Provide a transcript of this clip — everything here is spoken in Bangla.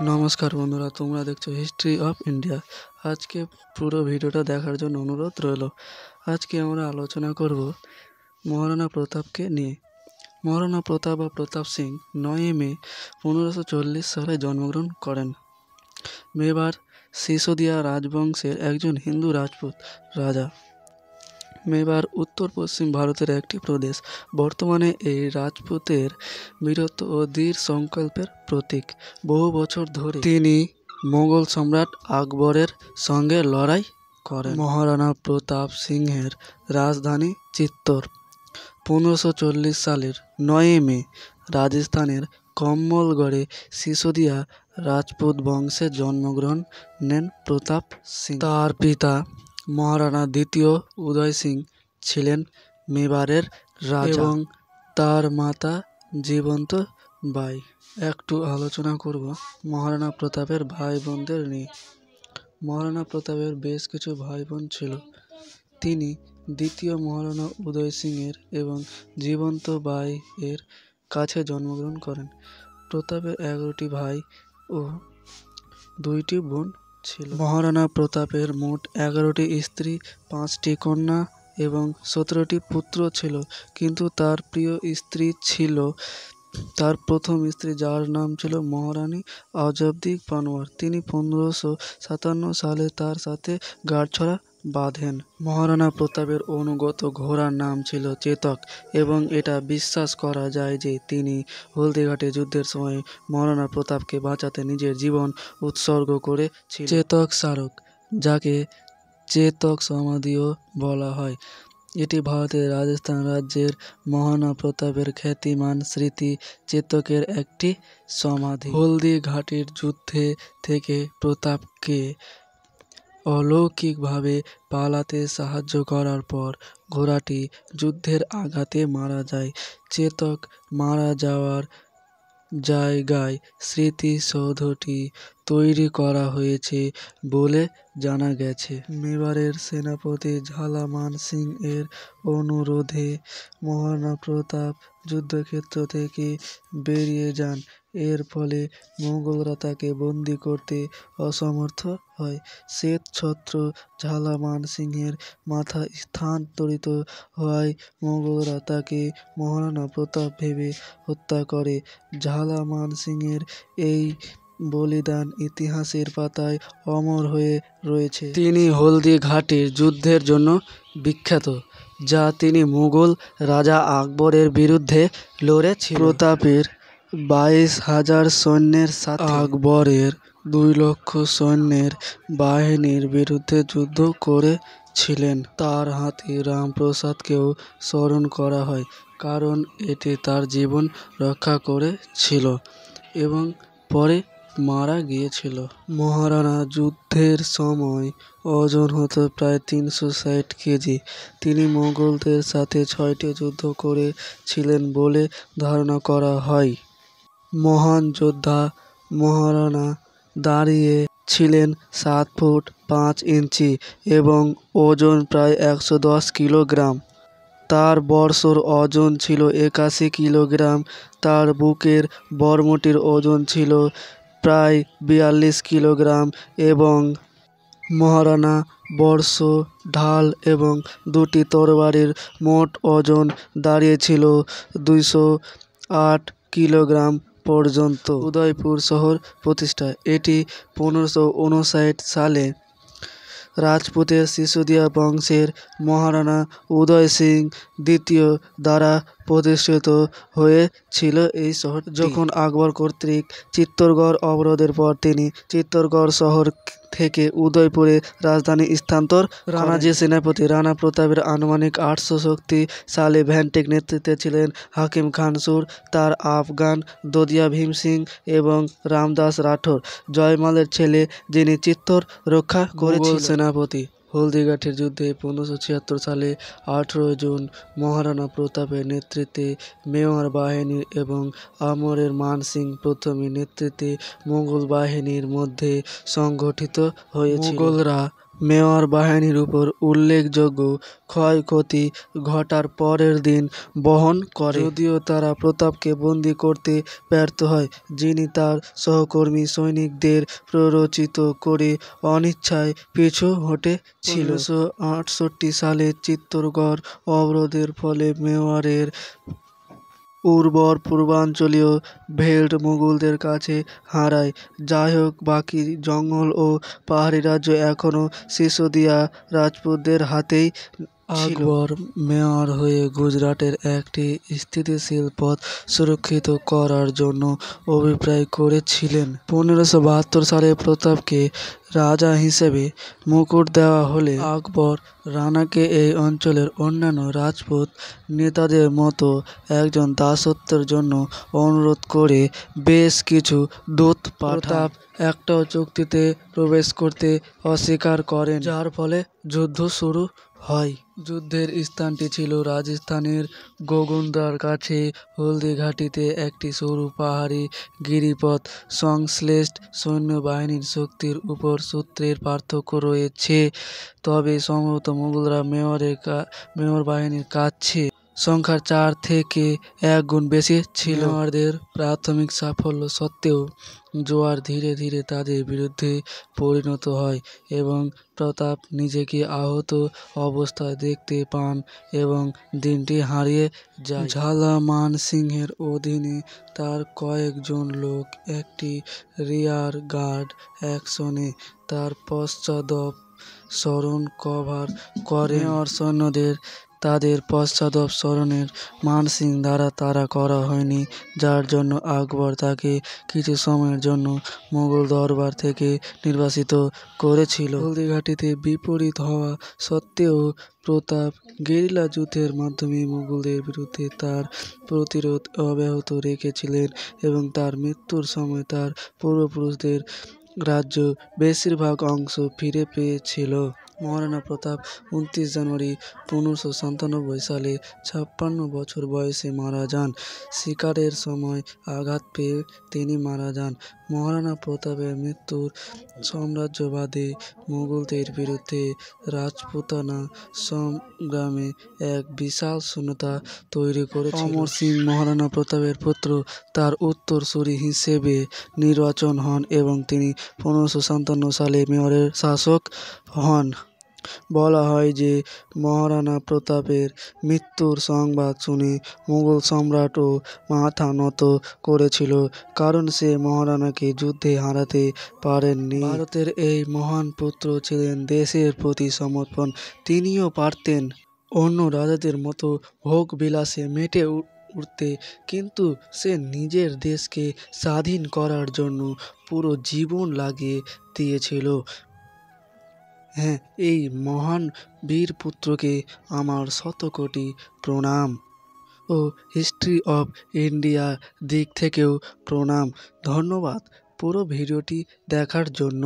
নমস্কার বন্ধুরা, তোমরা দেখছো হিস্ট্রি অফ ইন্ডিয়া। আজকে পুরো ভিডিওটা দেখার জন্য অনুরোধ রইল। আজকে আমরা আলোচনা করব মহারানা প্রতাপকে নিয়ে। মহারানা প্রতাপ বা প্রতাপ সিং 9 মে 1540 সালে জন্মগ্রহণ করেন। মেবার সিসোদিয়া রাজবংশের একজন হিন্দু রাজপুত রাজা। মেবার উত্তর পশ্চিম ভারতের একটি প্রদেশ। বর্তমানে এই রাজপুতের বীরত্ব ও দৃঢ় সংকল্পের প্রতীক। বহু বছর ধরে তিনি মোগল সম্রাট আকবরের সঙ্গে লড়াই করেন। মহারানা প্রতাপ সিংহের রাজধানী চিত্তোর। 1540 সালের 9 মে রাজস্থানের কম্বলগড়ে সিসোদিয়া রাজপুত বংশে জন্মগ্রহণ নেন প্রতাপ সিং। তার পিতা মহারানা দ্বিতীয় উদয় সিং ছিলেন মেবারের রাজা এবং তার মাতা জীবন্ত বাই। একটু আলোচনা করব মহারানা প্রতাপের ভাই বোনদের নিয়ে। মহারানা প্রতাপের বেশ কিছু ভাই বোন ছিল। তিনি দ্বিতীয় মহারানা উদয় সিংয়ের এবং জীবন্ত বাই এর কাছে জন্মগ্রহণ করেন। প্রতাপের 11টি ভাই ও 2টি বোন ছিল। মহারানা প্রতাপের মোট 11টি স্ত্রী, 5টি কন্যা এবং 17টি পুত্র ছিল, কিন্তু তার প্রিয় স্ত্রী ছিল তার প্রথম স্ত্রী, যার নাম ছিল মহারানী আওয়াজদি পানওয়ার। তিনি 1557 সালে তার সাথে গাঁটছড়া বাঁধেন। মহারানা প্রতাপের অনুগত ঘোড়ার নাম ছিল চেতক এবং এটা বিশ্বাস করা যায় যে তিনি হলদিঘাটে যুদ্ধের সময় মহারানা প্রতাপকে বাঁচাতে নিজের জীবন উৎসর্গ করেছিলেন। চেতক স্মারক, যাকে চেতক সমাধিও বলা হয়, এটি ভারতের রাজস্থান রাজ্যের মহারানা প্রতাপের খ্যাতিমান স্মৃতি চেতকের একটি সমাধি। হলদিঘাটের যুদ্ধে থেকে প্রতাপকে অলৌকিকভাবে পালাতে সাহায্য করার পর ঘোড়াটি যুদ্ধের আঘাতে মারা যায়। চেতক মারা যাওয়ার জায়গায় স্মৃতিসৌধটি তৈরি করা হয়েছে বলে জানা গেছে। মেবারের সেনাপতি ঝালামান সিং এর অনুরোধে মহারানা প্রতাপ যুদ্ধক্ষেত্র থেকে বেরিয়ে যান। এর ফলে মোগলরা তাকে বন্দী করতে অসমর্থ হয়। শ্বেত ছত্র ঝালামান সিংহের মাথা স্থানান্তরিত হওয়ায় মোগলরা তাকে মহারানা প্রতাপ ভেবে হত্যা করে। ঝালামান সিংহের এই বলিদান ইতিহাসের পাতায় অমর হয়ে রয়েছে। তিনি হলদিঘাটের যুদ্ধের জন্য বিখ্যাত, যা তিনি মুঘল রাজা আকবরের বিরুদ্ধে লড়েছিলেন। প্রতাপের 22,000 সৈন্যের সাথে আকবরের 2 লক্ষ সৈন্যের বাহিনীর বিরুদ্ধে যুদ্ধ করেছিলেন। তার হাতি রামপ্রসাদকেও স্মরণ করা হয়, কারণ এটি তার জীবন রক্ষা করেছিল এবং পরে মারা গিয়েছিল। মহারানা যুদ্ধের সময় ওজন হতো প্রায় 360 কেজি। তিনি মোগলদের সাথে 6টি যুদ্ধ করেছিলেন বলে ধারণা করা হয়। মহান যোদ্ধা মহারানা দাঁড়িয়ে ছিলেন 7 ফুট 5 ইঞ্চি এবং ওজন প্রায় 110 কিলোগ্রাম। তার বর্শার ওজন ছিল 81 কিলোগ্রাম। তার বুকের বর্মটির ওজন ছিল প্রায় 42 কিলোগ্রাম এবং মহারানা বর্শ, ঢাল এবং 2টি তরবারির মোট ওজন দাঁড়িয়েছিল 208 কিলোগ্রাম পর্যন্ত। উদয়পুর শহর প্রতিষ্ঠা, এটি 1559 সালে রাজপুতের সিসোদিয়া বংশের মহারানা উদয় সিং দ্বিতীয় দ্বারা প্রতিষ্ঠিত হয়েছিল। এই শহরটি যখন আকবর কর্তৃক চিত্তরগড় অবরোধের পর তিনি চিত্তরগড় শহর থেকে উদয়পুরে রাজধানী স্থানান্তর করেন। রানাজি সেনাপতি রানা প্রতাপের আনুমানিক 800 শক্তিশালী ভ্যান্টিক নেতৃত্বে ছিলেন হাকিম খান সুর, তার আফগান দদিয়া ভীম সিং এবং রামদাস রাঠোর জয়মালের ছেলে, যিনি চিত্তর রক্ষা করেছিলেন। সেনাপতি হলদিঘাটের যুদ্ধে 1576 সালে 18 জুন মহারানা প্রতাপের নেতৃত্বে মেওয়ার বাহিনী এবং আমরের মান সিং প্রথমের নেতৃত্বে মোগল বাহিনীর মধ্যে সংঘটিত হয়েছিল। মোগলরা মেওয়ার বাহিনীর উপর উল্লেখযোগ্য ক্ষয়ক্ষতি ঘটার পরের দিন বহন করে। যদিও তারা প্রতাপকে বন্দী করতে ব্যর্থ হয়, যিনি তার সহকর্মী সৈনিকদের প্ররোচিত করে অনিচ্ছায় পিছু হটেছিল। 1568 সালে চিত্তরগড় অবরোধের ফলে মেওয়ারের উর্বর পূর্বাঞ্চলীয় ভেল্ড মুঘলদের কাছে হারায়। যাইহোক, বাকি জঙ্গল ও পাহাড়ি রাজ্য এখনও সিসোদিয়া রাজপুতদের হাতেই ছিল। আকবর মেওয়ার হয়ে গুজরাটের একটি স্থিতিশীল পথ সুরক্ষিত করার জন্য অভিপ্রায় করেছিলেন। 1572 সালে প্রতাপকে রাজা হিসেবে মুকুট দেওয়া হলে আকবর রানাকে এই অঞ্চলের অন্যান্য রাজপুত নেতাদের মতো একজন দাসত্বের জন্য অনুরোধ করে বেশ কিছু দূত পাঠান। প্রতাপ একটাও চুক্তিতে প্রবেশ করতে অস্বীকার করেন, যার ফলে যুদ্ধ শুরু হয়। যুদ্ধের স্থানটি ছিল রাজস্থানের গোগুন্দার কাছে হলদিঘাটিতে একটি সরু পাহাড়ি গিরিপথ সংশ্লিষ্ট সৈন্যবাহিনীর শক্তির উপর সূত্রের পার্থক্য রয়েছে, তবে সম্ভবত মুঘলরা মেওয়ার বাহিনীর কাছে সংখ্যার 4 থেকে 1 গুণ বেশি ছিল। মেওয়ারদের প্রাথমিক সাফল্য সত্ত্বেও জোয়ার ধীরে ধীরে তাদের বিরুদ্ধে পরিণত হয় এবং প্রতাপ নিজেকে আহত অবস্থায় দেখতে পান এবং দিনটি হারিয়ে যায়। ঝালা মান সিংহের অধীনে তার কয়েকজন লোক একটি রিয়ার গার্ড অ্যাকশনে তার পশ্চাদপসরণ কভার করে। মেওয়ার সৈন্যদের তাদের পশ্চাদপসরণের মানসিং দ্বারা তাড়া করা হয়নি, যার জন্য আকবর তাকে কিছু সময়ের জন্য মুঘল দরবার থেকে নির্বাসিত করেছিল। হলদিঘাটিতে বিপরীত হওয়া সত্ত্বেও প্রতাপ গেরিলা যুদ্ধের মাধ্যমে মুঘলদের বিরুদ্ধে তার প্রতিরোধ অব্যাহত রেখেছিলেন এবং তার মৃত্যুর সময় তার পূর্বপুরুষদের রাজ্য বেশিরভাগ অংশ ফিরে পেয়েছিল। মহারানা প্রতাপ 29 জানুয়ারি 1597 সালে 56 বছর বয়সে মারা যান। শিকারের সময় আঘাত পেয়ে তিনি মারা যান। মহারানা প্রতাপের মৃত্যুর সাম্রাজ্যবাদী মুঘলদের বিরুদ্ধে রাজপুতানা সংগ্রামে এক বিশাল শূন্যতা তৈরি করেছিল। অমর সিং মহারানা প্রতাপের পুত্র তার উত্তরসূরি হিসেবে নির্বাচন হন এবং তিনি 1557 সালে মেওয়ারের শাসক হন। বলা হয় যে মহারানা প্রতাপের মৃত্যুর সংবাদ শুনে মুঘল সম্রাটও মাথা নত করেছিল, কারণ সে মহারানাকে যুদ্ধে হারাতে পারেননি। ভারতের এই মহান পুত্র ছিলেন দেশের প্রতি সমর্পণ। তিনিও পারতেন অন্য রাজাদের মতো ভোগ বিলাসে মেতে উঠতে, কিন্তু সে নিজের দেশকে স্বাধীন করার জন্য পুরো জীবন লাগিয়ে দিয়েছিল। হ্যাঁ, এই মহান বীরপুত্রকে আমার শতকোটি প্রণাম ও হিস্ট্রি অফ ইন্ডিয়া দিক থেকেও প্রণাম। ধন্যবাদ পুরো ভিডিওটি দেখার জন্য।